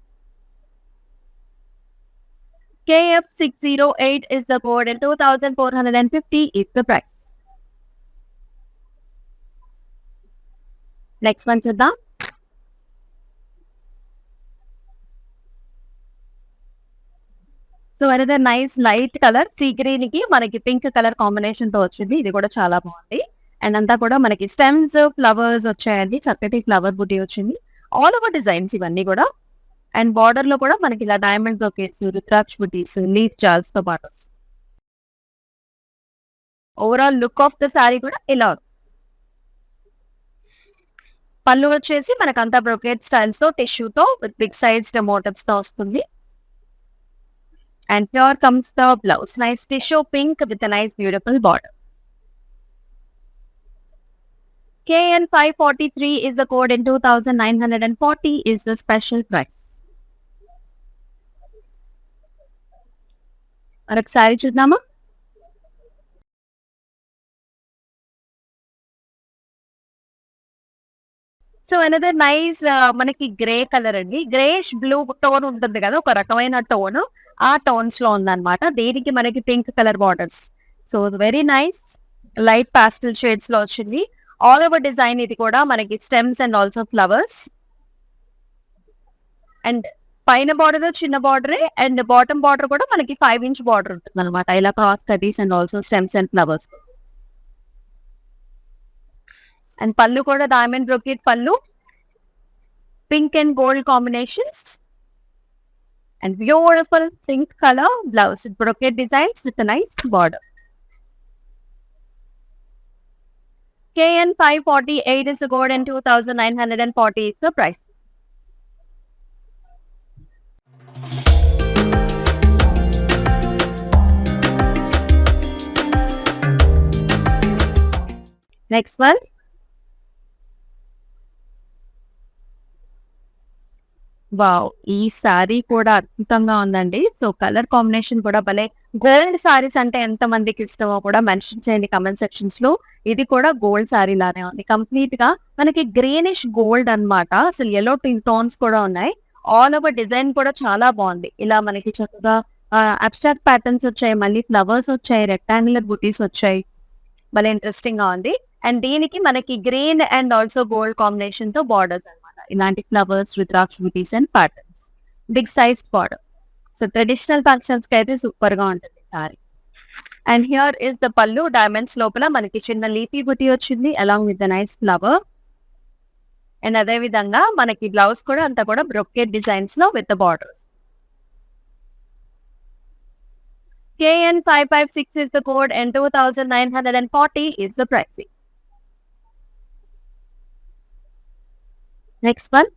KF608 is the code and 2450 is the price. Next one చూద్దాం. So another nice light colour sea green కి మనకి pink colour combination తో వచ్చింది. ఇది కూడా చాలా బాగుంది. అండ్ అంతా కూడా మనకి స్టెమ్స్ ఫ్లవర్స్ వచ్చాయండి. చక్కటి ఫ్లవర్ బుటీ వచ్చింది. ఆల్ ఓవర్ డిజైన్స్ ఇవన్నీ కూడా. అండ్ బార్డర్ లో కూడా మనకి ఇలా డైమండ్ బ్రోకెట్స్, రుద్రాక్ష బుటీస్, లీఫ్ జాల్స్ తో పాటు overall look of the sorry కూడా ఇలా ఉంది. పళ్ళు వచ్చేసి మనకంతా బ్రోకెట్ స్టైల్స్ తో టిష్యూతో విత్ బిగ్ సైజ్ మోటివ్స్ తో వస్తుంది. And here comes the blouse. Nice tissue pink with a nice beautiful border. KN543 is the code and 2940 is the special price. మరొకసారి చూద్దామా? సో అనదర్ నైస్ మనకి grey colour అండి. Greyish blue tone ఉంటుంది కదా, ఒక రకమైన టోన్. ఆ tones లో ఉందన్నమాట. దీనికి మనకి pink colour borders. So very nice light pastel shades లో వచ్చింది. ఆల్ ఓవర్ డిజైన్ ఇది కూడా మనకి stems and also flowers. And పైన బార్డర్ చిన్న బార్డరే. అండ్ బాటమ్ బార్డర్ కూడా మనకి 5 ఇంచ్ బార్డర్ ఉంటుంది అనమాట. ఇలా క్రాస్ కటీస్ and also stems and flowers. And pallu కూడా diamond brocade pallu. Pink and gold combinations. And beautiful pink color blouse with brocade designs with a nice border. KN548 is the code and 2940 is the price. Next one. Wow! ఈ sorry కూడా అద్భుతంగా ఉందండి. So colour combination కూడా భలే. Gold saris అంటే ఎంత మందికి ఇష్టమో కూడా మెన్షన్ చేయండి కామెంట్ సెక్షన్స్ లో. ఇది కూడా గోల్డ్ సారీ లానే ఉంది. కంప్లీట్ గా మనకి గ్రీనిష్ గోల్డ్ అన్నమాట. అసలు యెల్లో టోన్స్ కూడా ఉన్నాయి. ఆల్ ఓవర్ డిజైన్ కూడా చాలా బాగుంది. ఇలా మనకి చక్కగా అబ్స్ట్రాక్ట్ ప్యాటర్న్స్ వచ్చాయి. మళ్ళీ ఫ్లవర్స్ వచ్చాయి. రెక్టాంగులర్ బుటీస్ వచ్చాయి. భలే ఇంట్రెస్టింగ్ గా ఉంది. అండ్ దీనికి మనకి green and also gold combination తో బార్డర్స్ అన్నమాట. ఇలాంటి flowers, rudraksha butis and patterns. Big size border. So traditional functions కి అయితే సూపర్ గా ఉంటుంది sari. And here is the pallu. Diamonds లోపల మనకి చిన్న లీఫీ బుటీ వచ్చింది along with the nice flower. And అదే విధంగా మనకి బ్లౌజ్ కూడా అంతా కూడా బ్రొకెట్ డిజైన్స్ లో with the borders. KN556 is the code and 2940 is the pricing. Next one.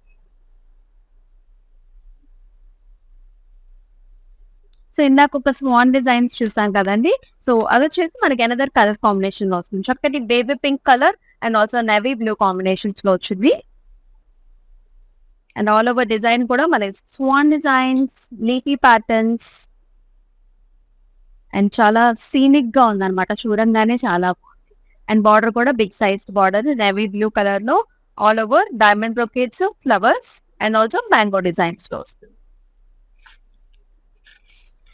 So ఇందాక ఒక స్వాన్ డిజైన్స్ చూసాం కదండి. సో అది వచ్చేసి మనకి అనదర్ కలర్ కాంబినేషన్ లో వస్తుంది. చక్కటి baby pink colour and also navy blue combinations లో వచ్చింది. అండ్ ఆల్ ఓవర్ డిజైన్ కూడా మనకి swan designs, leafy patterns and చాలా సీనిక్ గా ఉందన్నమాట. చూడంగానే చాలా బాగుంది. అండ్ బార్డర్ కూడా big size border navy blue colour లో all over diamond brocades, flowers and also mango designs లో వస్తుంది.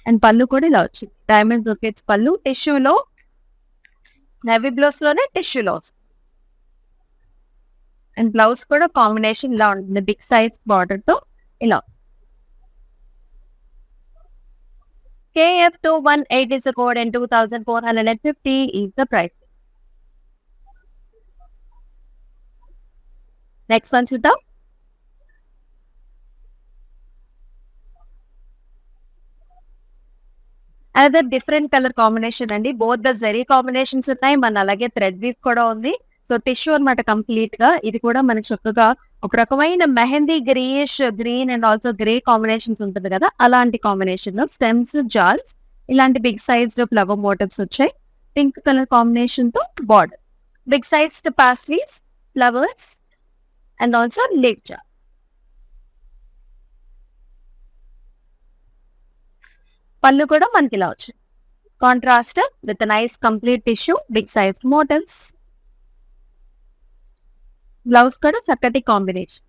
అండ్ పళ్ళు కూడా ఇలా వచ్చింది. డైమండ్ బ్రోకెట్స్ పళ్ళు టిష్యూలో, నేవీ బ్లౌస్ లోనే టిష్యూలో వస్తుంది. అండ్ బ్లౌజ్ కూడా కాంబినేషన్ ఇలా ఉంటుంది. బిగ్ సైజ్ బార్డర్ తో ఇలా. KF218 is the code and 2450 is the price. Next one, చూద్దాం. అదర్ డిఫరెంట్ కలర్ కాంబినేషన్ అండి. బోత్ ద జెరీ కాంబినేషన్స్ ఉన్నాయి. అలాగే థ్రెడ్ వీవ్ కూడా ఉంది. సో టిష్యూ అనమాట కంప్లీట్ గా. ఇది కూడా మనకి చక్కగా ఒక రకమైన mehndi greyish green and also grey combinations ఉంటుంది కదా, అలాంటి కాంబినేషన్. స్టెమ్స్, జాల్స్, ఇలాంటి బిగ్ సైజ్డ్ ఫ్లవర్ మోటివ్స్ వచ్చాయి. పింక్ కలర్ కాంబినేషన్ తో border, big sized paisleys, flowers and also leaf జార్. పళ్ళు కూడా మనకి ఇలా వచ్చింది. Contrast with nice complete tissue, big size motifs. Blouse కూడా చక్కటి కాంబినేషన్,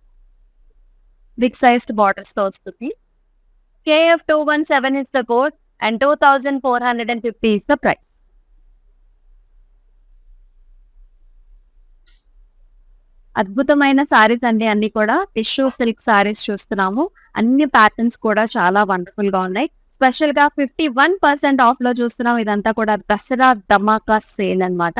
బిగ్ సైజ్డ్ బార్డర్స్ తో వస్తుంది. KF217 is the code and 2450 is the price. అద్భుతమైన సారీస్ అండి అన్ని కూడా. టిష్యూ సిల్క్ సారీస్ చూస్తున్నాము. అన్ని ప్యాటర్న్స్ కూడా చాలా వండర్ఫుల్ గా ఉన్నాయి. స్పెషల్ గా 51% ఆఫ్ లో చూస్తున్నాం. ఇదంతా కూడా దసరా ధమాకా సేల్ అన్నమాట.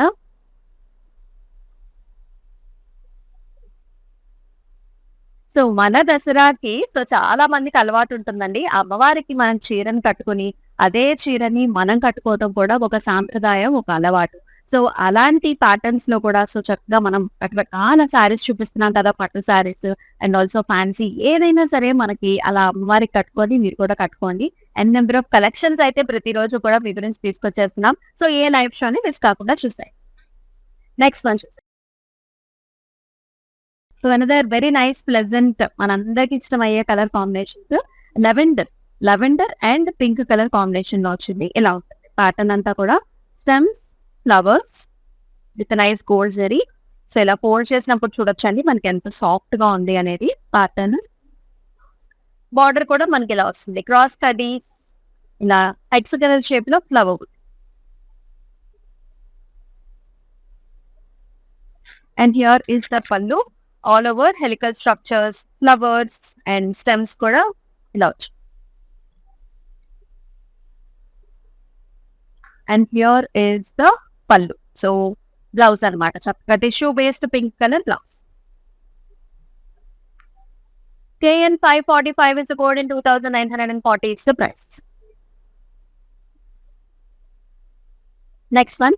సో మన దసరాకి చాలా మందికి అలవాటు ఉంటుందండి. అమ్మవారికి మనం చీరను కట్టుకొని, అదే చీరని మనం కట్టుకోవడం కూడా ఒక సాంప్రదాయం, ఒక అలవాటు. సో అలాంటి ప్యాటర్న్స్ లో కూడా చక్కగా మనం రకరకాల శారీస్ చూపిస్తున్నాం కదా, పట్టు శారీస్ అండ్ ఆల్సో ఫ్యాన్సీ, ఏదైనా సరే మనకి అలా అమ్మవారికి కట్టుకొని మీరు కూడా కట్టుకోండి. అండ్ నెంబర్ ఆఫ్ కలెక్షన్స్ అయితే ప్రతిరోజు కూడా మీ గురించి తీసుకొచ్చేస్తున్నాం. సో ఏ లైవ్ షోని మిస్ కాకుండా చూసాయి. నెక్స్ట్ వన్ చూసాయి. So another very nice pleasant, మనందరికి ఇష్టమయ్యే colour combinations. Lavender and pink colour combination లో వచ్చింది. ఇలా ఉంటుంది ప్యాటర్న్ అంతా కూడా. Stems, flowers with nice gold zari. So ఇలా ఫోల్డ్ చేసినప్పుడు చూడొచ్చండి మనకి ఎంత సాఫ్ట్ గా ఉంది అనేది ప్యాటర్న్. బార్డర్ కూడా మనకి ఇలా వస్తుంది, క్రాస్ కడీస్, ఇలా హెక్సాగనల్ షేప్ లో flower. And here is the pallu. All over helical structures, flowers and stems కూడా ఇలా వచ్చు. And here is the pallu. So blouse అనమాట, చక్కగా tissue based pink colour blouse. KN 545 is the code and 2940 is the price. Next one.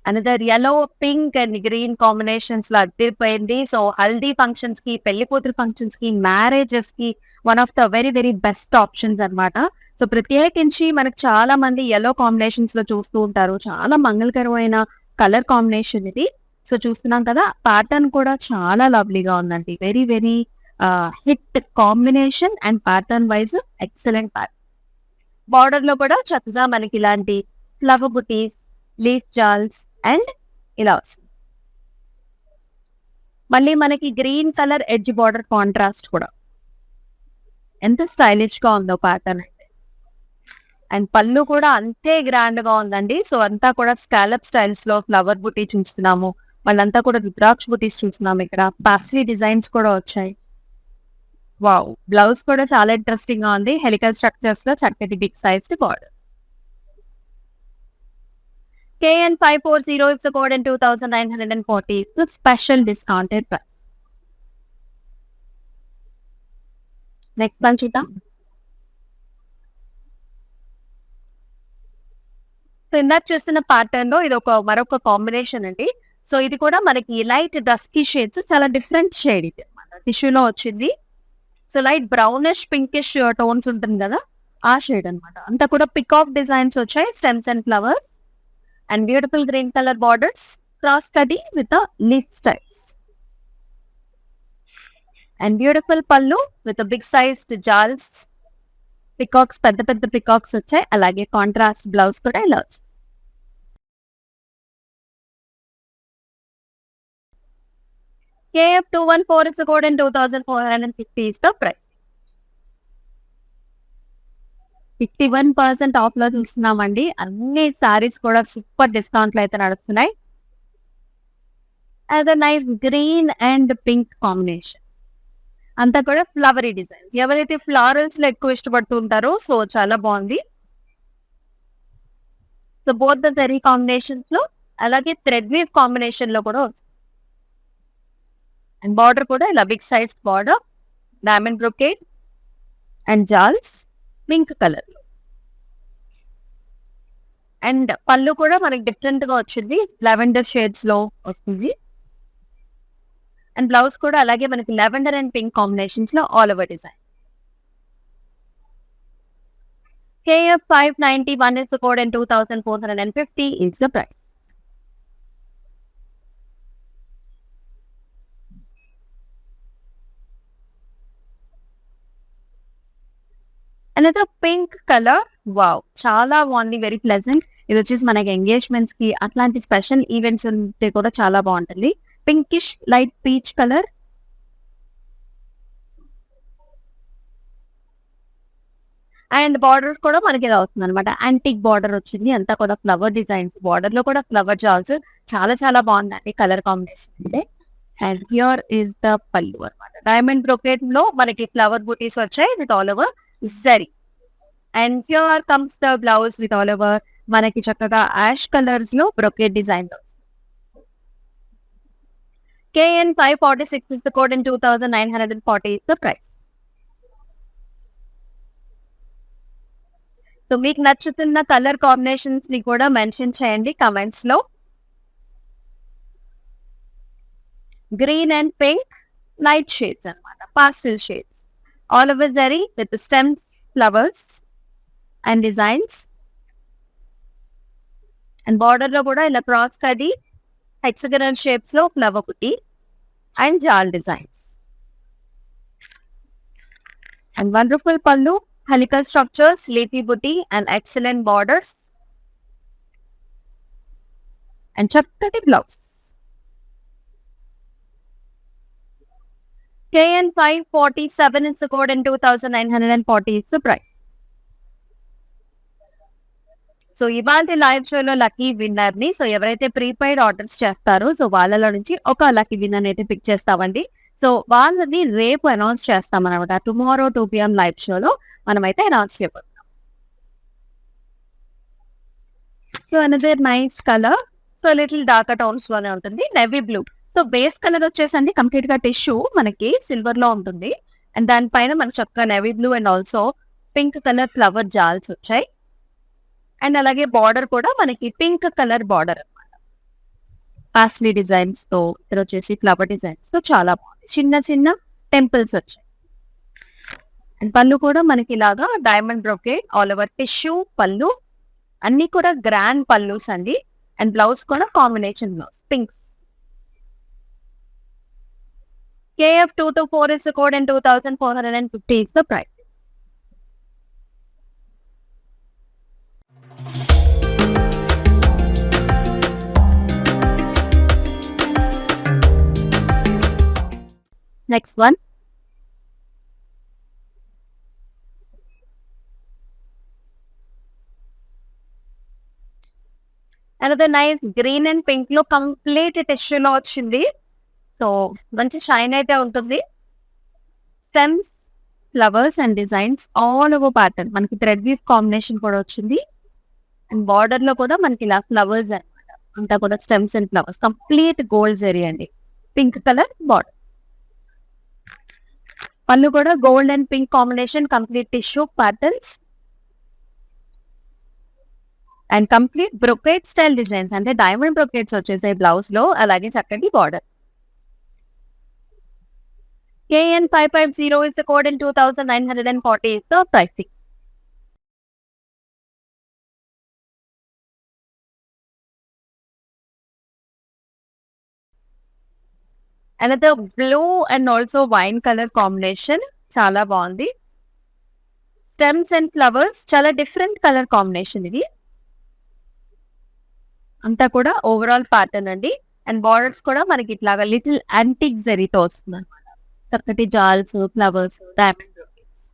Another yellow, pink and green combinations లో అదిరిపోయింది. So haldi functions కి, పెళ్లి కూతురు ఫంక్షన్స్ కి, మ్యారేజెస్ కి one of the very very best options అన్నమాట. So ప్రత్యేకించి మనకు చాలా మంది yellow కాంబినేషన్స్ లో చూస్తూ ఉంటారు. చాలా మంగళకరమైన కలర్ కాంబినేషన్ ఇది. సో చూస్తున్నాం కదా, ప్యాటర్న్ కూడా చాలా లవ్లీగా ఉందండి. Very very hit combination and pattern wise excellent pattern. Border లో కూడా చక్కగా మనకి ఇలాంటి ఫ్లవర్ బుటీస్, లీఫ్ జాల్స్ అండ్ ఇలా వస్తుంది. మళ్ళీ మనకి green colour edge border contrast కూడా ఎంత స్టైలిష్ గా ఉందో ప్యాటర్న్ అయితే. అండ్ పళ్ళు కూడా అంతే గ్రాండ్ గా ఉందండి. సో అంతా కూడా స్కాలప్ స్టైల్స్ లో ఫ్లవర్ బుటీ చూస్తున్నాము. వాళ్ళంతా కూడా రుద్రాక్ష బుటీస్ చూస్తున్నాము. ఇక్కడ పాస్లీ డిజైన్స్ కూడా వచ్చాయి. వావ్, బ్లౌజ్ కూడా చాలా ఇంట్రెస్టింగ్ గా ఉంది. హెలికల్ స్ట్రక్చర్స్ లో చక్కటి big sized border. KN 540 is the code and 2940 is the special discounted price. Next one చూద్దాం. సో ఇందాక చూస్తున్న ప్యాటర్న్ లో ఇది మరొక కాంబినేషన్ అండి. సో ఇది కూడా మనకి లైట్ డస్కీ షేడ్స్, చాలా డిఫరెంట్ షేడ్ ఇది అన్నమాట. టిష్యూలో వచ్చింది. So light brownish pinkish tones ఉంటుంది కదా, ఆ షేడ్ అన్నమాట. అంతా కూడా పికాక్ డిజైన్స్ వచ్చాయి, stems and flowers and beautiful green color borders, cross cutting with the leaf styles. And beautiful pallu with a big sized jars. Peacocks, పెద్ద peacocks వచ్చాయి. అలాగే కాంట్రాస్ట్ బ్లౌజ్ కూడా ఇలా వచ్చింది. KF214 is the code and 2450 is the price. 51% of లో చూస్తున్నామండి. అన్ని సారీస్ కూడా సూపర్ డిస్కౌంట్ లో అయితే నడుస్తున్నాయి. అదే nice green and pink combination, అంతా కూడా ఫ్లవరీ డిజైన్స్. ఎవరైతే ఫ్లారల్స్ లో ఎక్కువ ఇష్టపడుతూ ఉంటారో సో చాలా బాగుంది. So both the zari combinations లో, అలాగే థ్రెడ్ వీవ్ కాంబినేషన్ లో కూడా వస్తుంది. అండ్ బార్డర్ కూడా ఇలా big size border, diamond brocade and జాల్స్. Pink colour. అండ్ పళ్ళు కూడా మనకి డిఫరెంట్ గా వచ్చింది, లెవెండర్ షేడ్స్ లో వస్తుంది. అండ్ బ్లౌజ్ కూడా అలాగే మనకి లెవెండర్ అండ్ పింక్ కాంబినేషన్స్ లో all over design. KF 591 is the code and 2450 is the price. Another pink color. Wow, చాలా బాగుంది, వెరీ ప్లెజెంట్. ఇది వచ్చేసి మనకి ఎంగేజ్మెంట్స్ కి అట్లాంటి స్పెషల్ ఈవెంట్స్ ఉంటే కూడా చాలా బాగుంటుంది. Pinkish light peach colour. And border కూడా మనకి ఇలా అవుతుంది అనమాట, యాంటిక్ బార్డర్ వచ్చింది, అంతా కూడా ఫ్లవర్ డిజైన్స్, బార్డర్ లో కూడా ఫ్లవర్ జాల్స్, చాలా చాలా బాగుందండి కలర్ కాంబినేషన్ అంటే. అండ్ హియర్ ఇస్ ద పల్లు అనమాట, డైమండ్ బ్రొకేట్ లో మనకి ఫ్లవర్ బూటీస్ వచ్చాయి with all over zari. And here comes the blouse with all over మనకి చక్కగా యాష్ కలర్స్ లో బ్రొకేట్ డిజైన్ లో. KN 546 is the code and 2940 is the price. So మీకు నచ్చుతున్న కలర్ కాంబినేషన్స్ ని కూడా మెన్షన్ చేయండి కమెంట్స్ లో. Green and pink light shades అన్నమాట, pastel shades, all over zari with stems, flowers and designs. And border లో కూడా ఇలా క్రాస్ కడి హెక్సగనల్ షేప్స్ లో ఫ్లవర్ బుట్టి అండ్ జాల్ designs. And wonderful pallu, helical structures, leafy booty and excellent borders. And chakkati blouse. KN 547 is the code and 2940 is the price. So ఇవాళ live షోలో lucky winner ని, సో ఎవరైతే prepaid orders చేస్తారో so వాళ్ళలో నుంచి ఒక లక్కీ విన్నర్ అయితే pick చేస్తామండి. సో వాళ్ళని రేపు అనౌన్స్ చేస్తాం అనమాట, టుమారో 2 PM లైవ్ షోలో మనమైతే అనౌన్స్ చేయబోతున్నాం. So another nice colour, so little dark tones లోనే ఉంటుంది, navy blue. So base colour వచ్చేసండి కంప్లీట్ గా టిష్యూ మనకి సిల్వర్ లో ఉంటుంది. అండ్ దానిపైన మనకి చక్కగా navy blue and also pink colour flower జాల్స్ వచ్చాయి. అండ్ అలాగే బార్డర్ కూడా మనకి పింక్ కలర్ బార్డర్ అనమాట, పాస్లీ డిజైన్స్ తో, ఇక్కడ వచ్చేసి ఫ్లవర్ డిజైన్స్ తో చాలా బాగుంది, చిన్న చిన్న టెంపుల్స్ వచ్చాయి. అండ్ పళ్ళు కూడా మనకి ఇలాగా diamond brocade all over tissue పళ్ళు, అన్ని కూడా గ్రాండ్ పళ్ళుస్ అండి. అండ్ బ్లౌజ్ కూడా combination blouse pinks. KF 224 is the code and 2450 is the price. Next one. Another nice green and pink లో కంప్లీట్ టిష్యూ లో వచ్చింది. సో మంచి షైన్ అయితే ఉంటుంది. Stems, flowers and designs all over pattern, మనకి thread weave combination కూడా వచ్చింది. And border లో కూడా మనకి ఇలా ఫ్లవర్స్ అనమాట, అంతా కూడా stems and flowers, complete gold zari అండి, పింక్ కలర్ బార్డర్. పళ్ళు కూడా gold and pink combination, complete tissue patterns and complete brocade style designs, అంటే డైమండ్ బ్రొకేట్స్ వచ్చేసాయి బ్లౌజ్ లో, అలాగే చక్కటి border. KN 550 is the code and 2940 is the pricing. Another blue and also wine color combination, చాలా బాగుంది. Stems and flowers, చాలా different colour combination ఇది, అంతా కూడా ఓవరాల్ ప్యాటర్న్ అండి. అండ్ బార్డర్స్ కూడా మనకి ఇట్లాగా లిటిల్ యాంటిక్ జరీతో వస్తుంది అనమాట, చక్కటి జాల్స్, ఫ్లవర్స్, డైమండ్ బ్రొకేట్స్.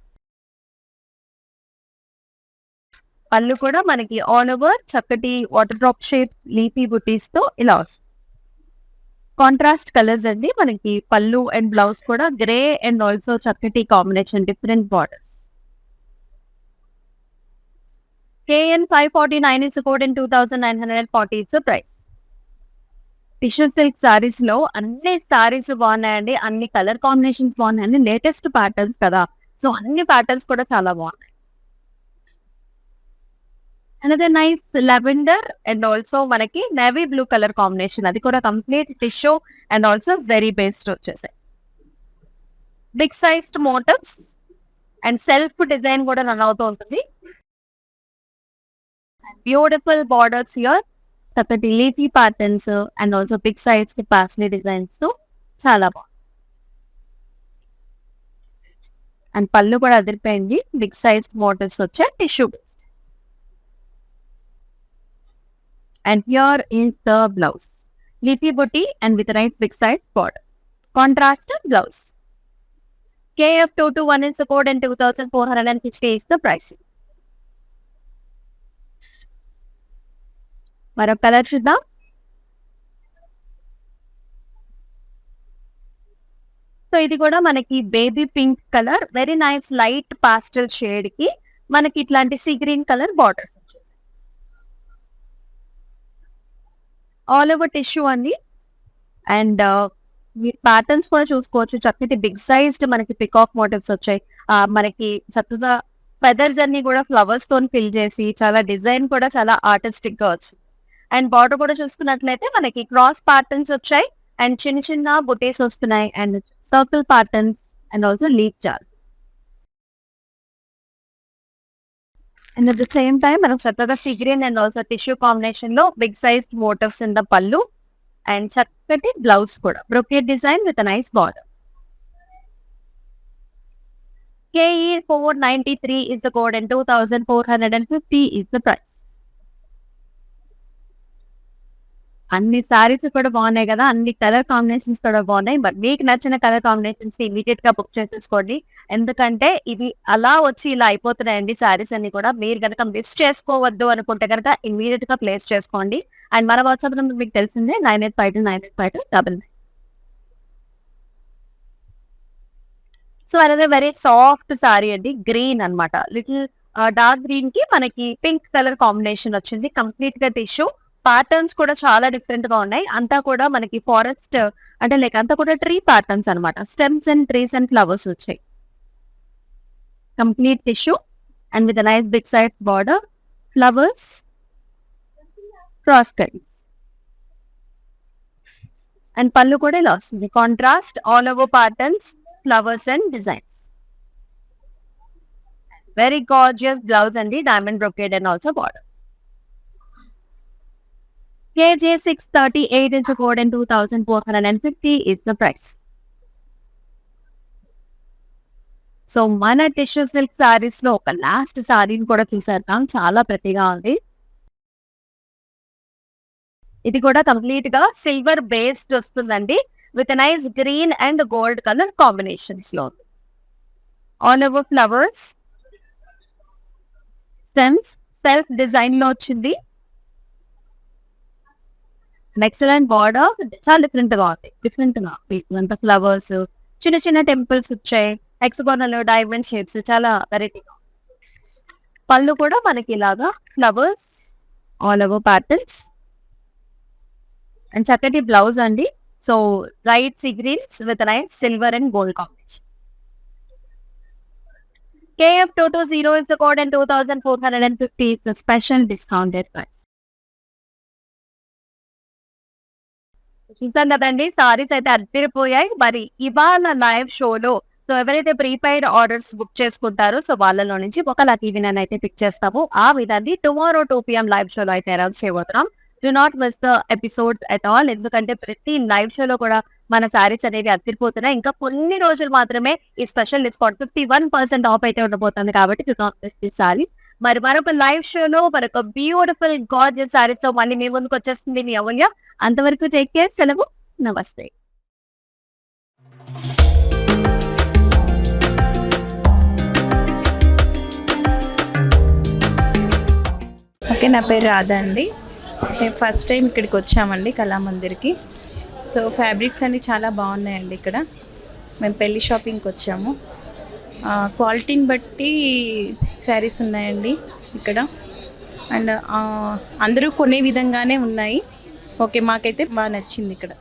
పళ్ళు కూడా మనకి ఆల్ ఓవర్ చక్కటి వాటర్ డ్రాప్ షేప్ లీఫీ బుటీస్ తో ఇలా వస్తుంది. కాంట్రాస్ట్ కలర్స్ అండి మనకి పళ్ళు అండ్ బ్లౌజ్ కూడా గ్రే అండ్ ఆల్సో చక్కటి combination, different borders. KN 549 is the code and 2940 is the price. Tissue silk saris లో అన్ని సారీస్ బాగున్నాయండి, అన్ని కలర్ కాంబినేషన్స్ బాగున్నాయండి, లేటెస్ట్ ప్యాటర్న్స్ కదా, సో అన్ని ప్యాటర్న్స్ కూడా చాలా బాగున్నాయి. Another nice lavender and also మనకి నేవీ బ్లూ కలర్ కాంబినేషన్, అది కూడా complete tissue and also zari based వచ్చేసాయి. Big sized motifs and self design కూడా రన్ అవుతూ ఉంటుంది. బ్యూటిఫుల్ బార్డర్స్ హియర్, చక్కటి leafy patterns and also big sized paisley designs తో చాలా బాగుంది. అండ్ పళ్ళు కూడా అదిరిపోయింది, బిగ్ సైజ్ మోటివ్స్ వచ్చే tissue based. And here is the blouse. Leafy booty and with a nice big size border. Contrasted blouse. KF221 is the code and 2460 is the pricing. మరొక colour చూద్దాం. So ఇది కూడా మనకి baby pink colour, very nice light pastel shade కి మనకి ఇట్లాంటి sea green colour borders. All over tissue అండి. And మీరు ప్యాటర్న్స్ కూడా చూసుకోవచ్చు, చక్కటి బిగ్ సైజ్డ్ మనకి పికాక్ మోటివ్స్ వచ్చాయి. మనకి చక్కగా ఫెదర్స్ అన్ని కూడా ఫ్లవర్స్ తో ఫిల్ చేసి చాలా డిజైన్ కూడా చాలా ఆర్టిస్టిక్ గా వచ్చింది. అండ్ బార్డర్ కూడా చూసుకున్నట్లయితే మనకి క్రాస్ ప్యాటర్న్స్ వచ్చాయి అండ్ చిన్న చిన్న బుటీస్ వస్తున్నాయి and circle patterns and also leaf జార్. And at the same time మనం చక్కగా sea green and also tissue combination లో big sized motifs in the pallu and చక్కటి బ్లౌజ్ కూడా brocade design with nice border. KE 493 is the code and 2450 is the price. అన్ని సారీస్ కూడా బాగున్నాయి కదా, అన్ని కలర్ కాంబినేషన్స్ కూడా బాగున్నాయి. బట్ మీకు నచ్చిన కలర్ కాంబినేషన్స్ ఇమీడియట్ గా బుక్ చేసేసుకోండి, ఎందుకంటే ఇది అలా వచ్చి ఇలా అయిపోతున్నాయండి సారీస్ అన్ని కూడా. మీరు కనుక మిస్ చేసుకోవద్దు అనుకుంటే కనుక ఇమీడియట్ గా ప్లేస్ చేసుకోండి. అండ్ మన వాట్సాప్ నెంబర్ మీకు తెలిసిందే 9852985299. So another very soft sorry అండి, గ్రీన్ అన్నమాట. లిటిల్ డార్క్ గ్రీన్ కి మనకి పింక్ కలర్ కాంబినేషన్ వచ్చింది. కంప్లీట్ గా టిష్యూ ప్యాటర్న్స్ కూడా చాలా డిఫరెంట్ గా ఉన్నాయి. అంతా కూడా మనకి ఫారెస్ట్ అంటే లైక్ అంతా కూడా ట్రీ ప్యాటర్న్స్ అన్నమాట. Stems and trees and flowers వచ్చాయి. Complete tissue and with nice big size border, flowers, cross cuts and pallu కూడా ఇలా వస్తుంది. Contrast all over patterns, flowers and designs. Very gorgeous blouse అండి, diamond brocade and also border. KJ 638 is the code and 2450 is the price. So మన tissue silk saris లో ఒక last సారీని కూడా చూసేద్దాం, చాలా ప్రతిగా ఉంది. ఇది కూడా కంప్లీట్ గా సిల్వర్ బేస్డ్ వస్తుందండి with nice green and gold colour combinations లో. All over flowers, stems, self design లో వచ్చింది. ఎక్సలెంట్ బార్డర్, చాలా డిఫరెంట్ గా ఉంది. డిఫరెంట్ గా ఇదంతా ఫ్లవర్స్, చిన్న చిన్న టెంపుల్స్ వచ్చాయి, హెక్సగోనల్ డైమండ్ షేప్స్, చాలా వెరైటీగా. పళ్ళు కూడా మనకి ఇలాగా flowers, all over patterns and చక్కటి బ్లౌజ్ అండి. So light sea greens with nice silver and gold combination. KF220 is the code and 2450 is the special discounted price. చూసాం కదండి, సారీస్ అయితే అద్దరిపోయాయి. మరి ఇవాళ లైవ్ షోలో సో ఎవరైతే ప్రీపెయిడ్ ఆర్డర్స్ బుక్ చేసుకుంటారో సో వాళ్ళలో నుంచి ఒక లక్కీ విన్నర్ అయితే పిక్ చేస్తాము. ఆ విధాన్ని టుమారో 2 PM లైవ్ షోలో అయితే అనౌన్స్ చేయబోతున్నాం. Do not miss the episode at all, ఎందుకంటే ప్రతి లైవ్ షోలో కూడా మన సారీస్ అనేవి అద్దరిపోతున్నాయి. ఇంకా కొన్ని రోజులు మాత్రమే ఈ స్పెషల్ డిస్కౌంట్ 51% ఆఫ్ అయితే ఉండబోతుంది, కాబట్టి do not miss the saris. మరి మరొక లైవ్ షోలో మరొక బ్యూటిఫుల్ గార్జియస్ సారీస్ తో మళ్ళీ మీ ముందుకు వచ్చేస్తుంది మీ అమూల్య. అంతవరకు టేక్ కేర్, సెలవు, నమస్తే. ఓకే, నా పేరు రాధా అండి. మేము ఫస్ట్ టైం ఇక్కడికి వచ్చామండి కళామందిర్కి. సో ఫ్యాబ్రిక్స్ అన్నీ చాలా బాగున్నాయండి ఇక్కడ. మేము పెళ్లి షాపింగ్కి వచ్చాము. క్వాలిటీని బట్టి శారీస్ ఉన్నాయండి ఇక్కడ. అండ్ అందరూ కొనే విధంగానే ఉన్నాయి. ఓకే, మాకైతే బాగా నచ్చింది ఇక్కడ.